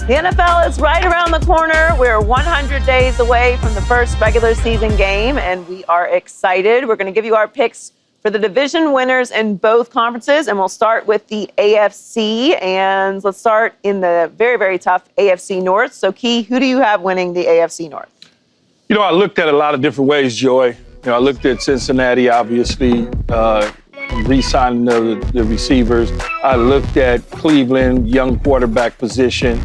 The NFL is right around the corner. We're 100 days away from the first regular season game, and we are excited. We're going to give you our picks for the division winners in both conferences, and we'll start with the AFC. And let's start in the very, very tough AFC North. So, Key, who do you have winning the AFC North? You know, I looked at a lot of different ways, Joy. You know, I looked at Cincinnati, obviously, re-signing the receivers. I looked at Cleveland, young quarterback position.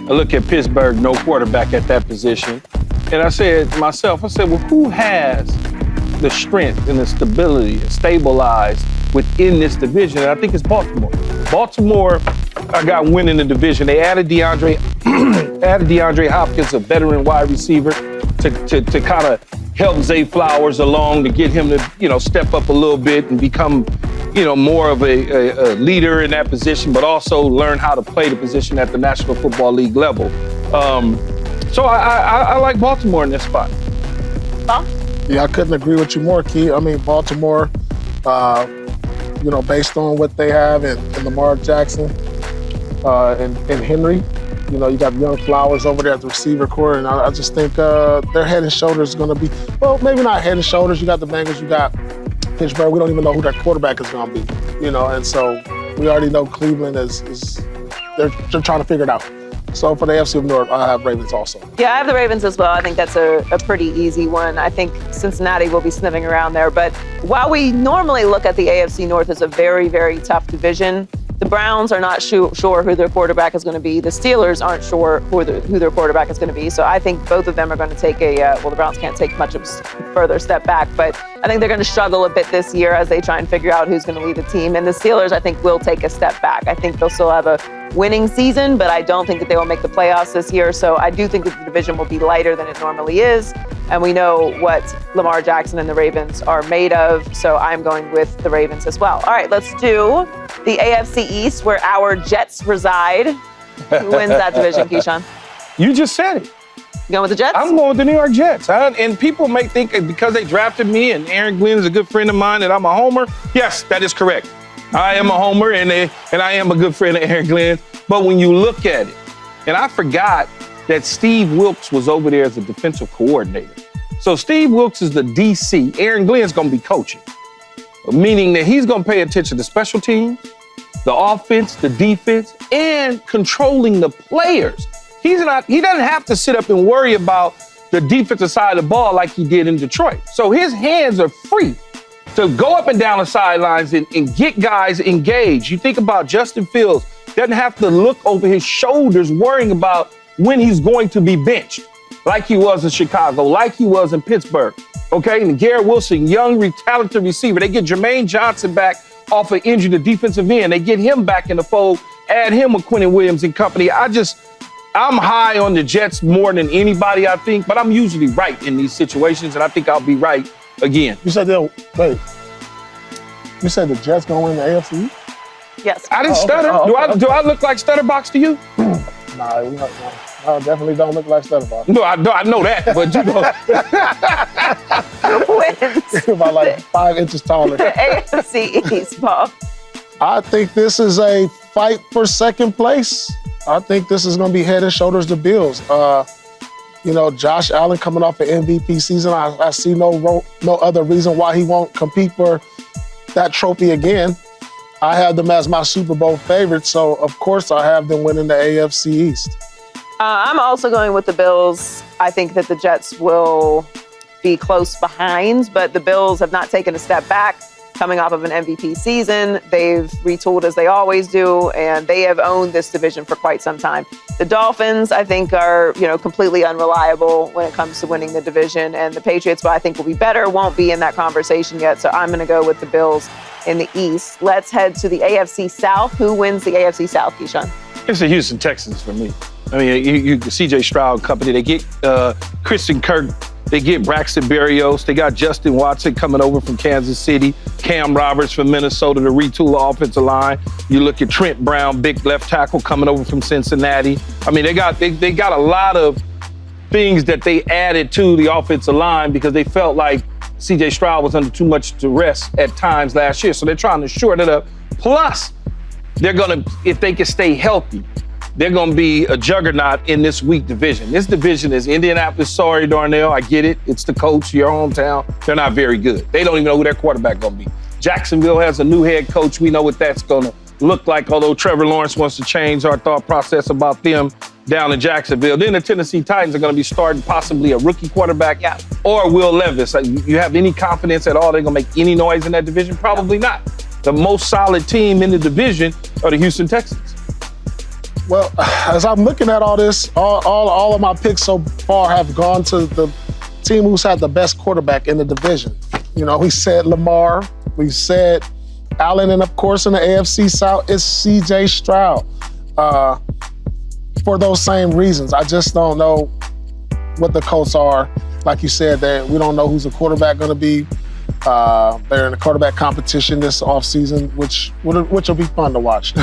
I look at Pittsburgh, no quarterback at that position. And I said to myself, well, who has the strength and the stability and stabilized within this division? And I think it's Baltimore. Baltimore, I got winning the division. They added DeAndre Hopkins, a veteran wide receiver, to kind of help Zay Flowers along, to get him to, you know, step up a little bit and become, you know, more of a leader in that position, but also learn how to play the position at the National Football League level. So I like Baltimore in this spot. Bob? Yeah, I couldn't agree with you more, Key. I mean, Baltimore, you know, based on what they have in Lamar Jackson and Henry, you know, you got young Flowers over there at the receiver core, and I just think their head and shoulders going to be, well, maybe not head and shoulders. You got the Bengals, you got Pittsburgh. We don't even know who that quarterback is going to be, you know, and so we already know Cleveland is they're trying to figure it out. So for the AFC North, I have Ravens also. Yeah, I have the Ravens as well. I think that's a pretty easy one. I think Cincinnati will be sniffing around there. But while we normally look at the AFC North as a very, very tough division, the Browns are not sure who their quarterback is going to be. The Steelers aren't sure who their quarterback is going to be. So I think both of them are going to take the Browns can't take much of a further step back, but I think they're going to struggle a bit this year as they try and figure out who's going to lead the team. And the Steelers, I think, will take a step back. I think they'll still have a winning season, but I don't think that they will make the playoffs this year. So I do think that the division will be lighter than it normally is. And we know what Lamar Jackson and the Ravens are made of. So I'm going with the Ravens as well. All right, let's do the AFC East, where our Jets reside. Who wins that division, Keyshawn? You just said it. You going with the Jets? I'm going with the New York Jets. And people may think because they drafted me and Aaron Glenn is a good friend of mine that I'm a homer. Yes, that is correct. I am a homer and I am a good friend of Aaron Glenn. But when you look at it, and I forgot that Steve Wilks was over there as a defensive coordinator. So Steve Wilks is the DC. Aaron Glenn's going to be coaching, meaning that he's going to pay attention to special teams, the offense, the defense, and controlling the players. He doesn't have to sit up and worry about the defensive side of the ball like he did in Detroit. So his hands are free to go up and down the sidelines and get guys engaged. You think about Justin Fields, doesn't have to look over his shoulders worrying about when he's going to be benched, like he was in Chicago, like he was in Pittsburgh, okay? And Garrett Wilson, young, talented receiver. They get Jermaine Johnson back off of injury, the defensive end. They get him back in the fold, add him with Quinnen Williams and company. I'm high on the Jets more than anybody, I think, but I'm usually right in these situations, and I think I'll be right again. You said the Jets going to win the AFC? Yes. I didn't stutter. Okay. Do I look like Stutterbox to you? Nah, I definitely don't look like Stutterbox. No, I know that, but you know. Wins. About like 5 inches taller. AFC East, Paul. I think this is a fight for second place. I think this is going to be head and shoulders the Bills. You know, Josh Allen coming off an MVP season. I see no other reason why he won't compete for that trophy again. I have them as my Super Bowl favorite, so of course I have them winning the AFC East. I'm also going with the Bills. I think that the Jets will be close behind, but the Bills have not taken a step back coming off of an MVP season. They've retooled as they always do, and they have owned this division for quite some time. The Dolphins, I think, are, you know, completely unreliable when it comes to winning the division, and the Patriots, I think, will be better, won't be in that conversation yet, so I'm going to go with the Bills in the East. Let's head to the AFC South. Who wins the AFC South, Keyshawn? It's the Houston Texans for me. I mean, you CJ Stroud company, they get Christian Kirk, they get Braxton Berrios, they got Justin Watson coming over from Kansas City, Cam Roberts from Minnesota to retool the offensive line. You look at Trent Brown, big left tackle coming over from Cincinnati. I mean, they got a lot of things that they added to the offensive line because they felt like CJ Stroud was under too much duress at times last year. So they're trying to shorten it up. Plus, they're going to, if they can stay healthy, they're going to be a juggernaut in this weak division. This division is Indianapolis. Sorry, Darnell, I get it. It's the coach, your hometown. They're not very good. They don't even know who their quarterback going to be. Jacksonville has a new head coach. We know what that's going to look like, although Trevor Lawrence wants to change our thought process about them down in Jacksonville. Then the Tennessee Titans are going to be starting possibly a rookie quarterback or Will Levis. You have any confidence at all they're going to make any noise in that division? Probably not. The most solid team in the division are the Houston Texans. Well, as I'm looking at all this, all of my picks so far have gone to the team who's had the best quarterback in the division. You know, we said Lamar, we said Allen, and of course in the AFC South, it's C.J. Stroud. For those same reasons, I just don't know what the Colts are. Like you said, we don't know who's the quarterback going to be. They're in a quarterback competition this offseason, which will be fun to watch.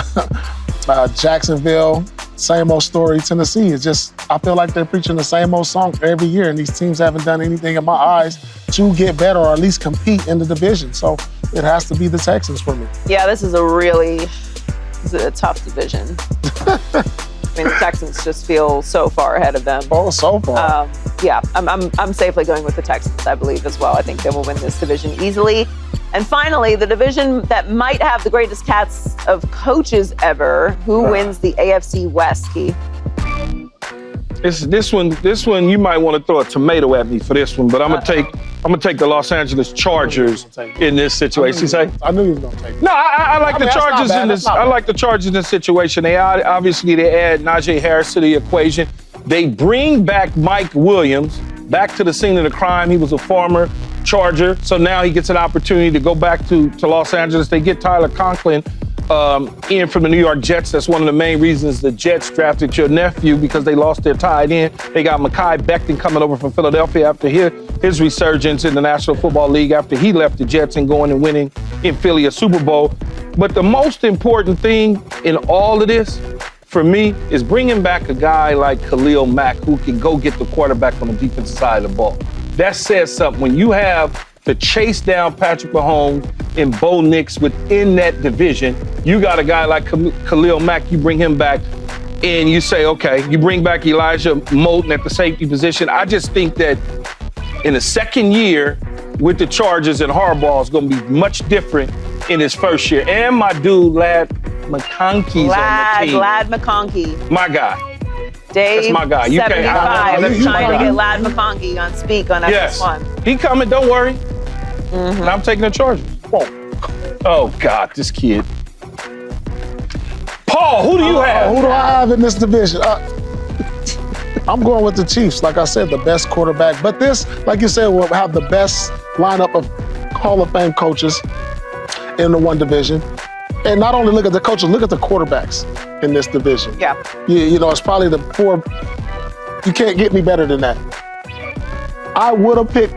Jacksonville, same old story. Tennessee is just, I feel like they're preaching the same old song every year, and these teams haven't done anything in my eyes to get better or at least compete in the division. So it has to be the Texans for me. Yeah, this is a tough division. I mean, the Texans just feel so far ahead of them. Oh, so far. I'm safely going with the Texans, I believe, as well. I think they will win this division easily. And finally, the division that might have the greatest cast of coaches ever. Who wins the AFC West, Key? This one, you might want to throw a tomato at me for this one, but I'm gonna take the Los Angeles Chargers in this situation. I knew you was gonna take it. No, I like the Chargers in this. I like the Chargers in this situation. They add Najee Harris to the equation. They bring back Mike Williams back to the scene of the crime. He was a former Charger, so now he gets an opportunity to go back to Los Angeles. They get Tyler Conklin in from the New York Jets. That's one of the main reasons the Jets drafted your nephew, because they lost their tight end. They got Mekhi Becton coming over from Philadelphia after his resurgence in the National Football League after he left the Jets and going and winning in Philly a Super Bowl. But the most important thing in all of this, for me, is bringing back a guy like Khalil Mack who can go get the quarterback on the defensive side of the ball. That says something. When you have to chase down Patrick Mahomes and Bo Nix within that division, you got a guy like Khalil Mack, you bring him back, and you say, okay, you bring back Elijah Moulton at the safety position. I just think that in the second year with the Chargers, and Harbaugh is going to be much different in his first year. And my dude, Ladd McConkey's on the team. Ladd McConkey. My guy. Dave, that's my guy. You 75, can't. is trying to get Ladd McConkey on speak on FS1. He coming, don't worry. And I'm taking the Chargers. Oh, God, this kid. Paul, who do you have? Who do I have in this division? I'm going with the Chiefs. Like I said, the best quarterback. But this, like you said, will have the best lineup of Hall of Fame coaches in the one division. And not only look at the coaches, look at the quarterbacks in this division. Yeah. You know, it's probably the four. You can't get me better than that. I would have picked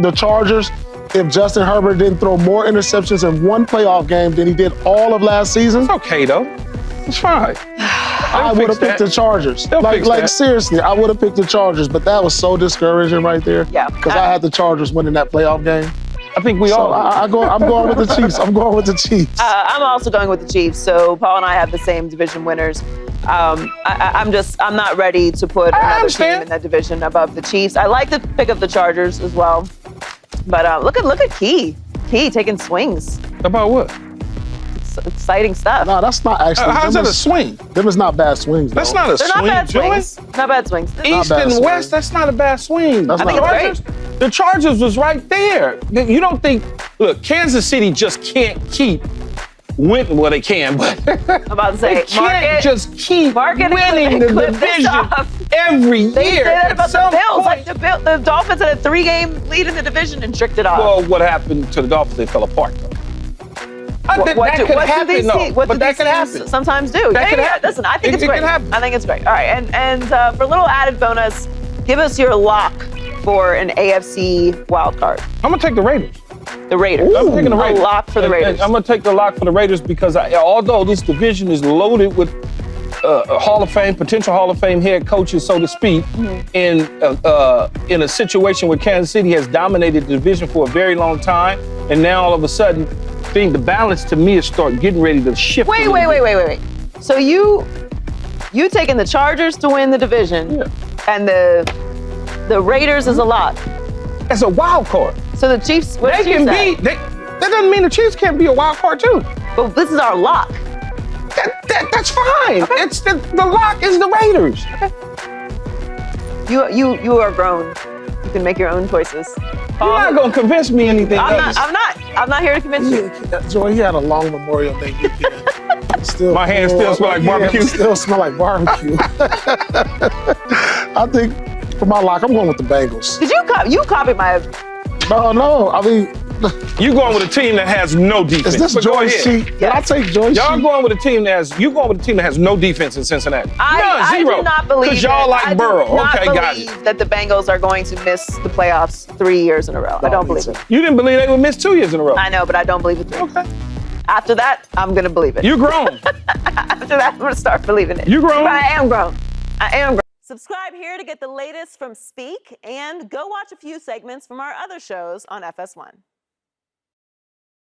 the Chargers if Justin Herbert didn't throw more interceptions in one playoff game than he did all of last season. It's okay, though. It's fine. I would have picked the Chargers. Like seriously, I would have picked the Chargers, but that was so discouraging right there. Yeah. Because I had the Chargers winning that playoff game. I think we all. I'm going with the Chiefs. I'm going with the Chiefs. I'm also going with the Chiefs. So Paul and I have the same division winners. I'm not ready to put another team in that division above the Chiefs. I like the pick of the Chargers as well. But look at Key taking swings. About what? It's exciting stuff. No, that's not actually. How's that a swing? Them is not bad swings. Though. That's not a They're swing. not bad swings. Not bad swings. East and West, that's not a bad swing. I think it's great. The Chargers was right there. You don't think? Look, Kansas City just can't keep winning. Well, they can, but I'm about to say, they can't just keep winning the division every year. They say that about the Bills. Point. Like the Dolphins had a 3-game lead in the division and tricked it off. Well, what happened to the Dolphins? They fell apart, though. That could happen, though. But that could happen. Sometimes do. That could happen. Listen, I think it's great. It could happen. I think it's great. All right, and for a little added bonus, give us your lock for an AFC wild card. I'm gonna take the Raiders. The Raiders. I'm taking the Raiders. A lock for the Raiders. I'm gonna take the lock for the Raiders because although this division is loaded with potential Hall of Fame head coaches, so to speak, in a situation where Kansas City has dominated the division for a very long time, and now all of a sudden, the balance to me is getting ready to shift. Wait. So You taking the Chargers to win the division, and the Raiders is a lock. It's a wild card. So the Chiefs, what They the Chiefs can at? be. That doesn't mean the Chiefs can't be a wild card too. But this is our lock. That's fine. Okay. It's the lock is the Raiders. You are grown. You can make your own choices. You're not gonna convince me anything else. I'm not here to convince you. Joy, he had a long Memorial Day weekend. Still, My hands still smell like barbecue. Still smell like barbecue. I think for my lock, I'm going with the Bengals. Did you copy my? No. I mean, You going with a team that has no defense. is this But go Joy's ahead. sheet? Did I take Joy's Y'all sheet? going with a team that has no defense in Cincinnati. I Zero. do not believe Because y'all that. like Burrow. I Okay, do not got believe it. that the Bengals are going to miss the playoffs 3 years in a row. I don't believe it. You didn't believe they would miss 2 years in a row. I know, but I don't believe it. Okay. After that, I'm gonna believe it. You grown. After that, I'm gonna start believing it. You grown. But I am grown. I am grown. Subscribe here to get the latest from Speak and go watch a few segments from our other shows on FS1.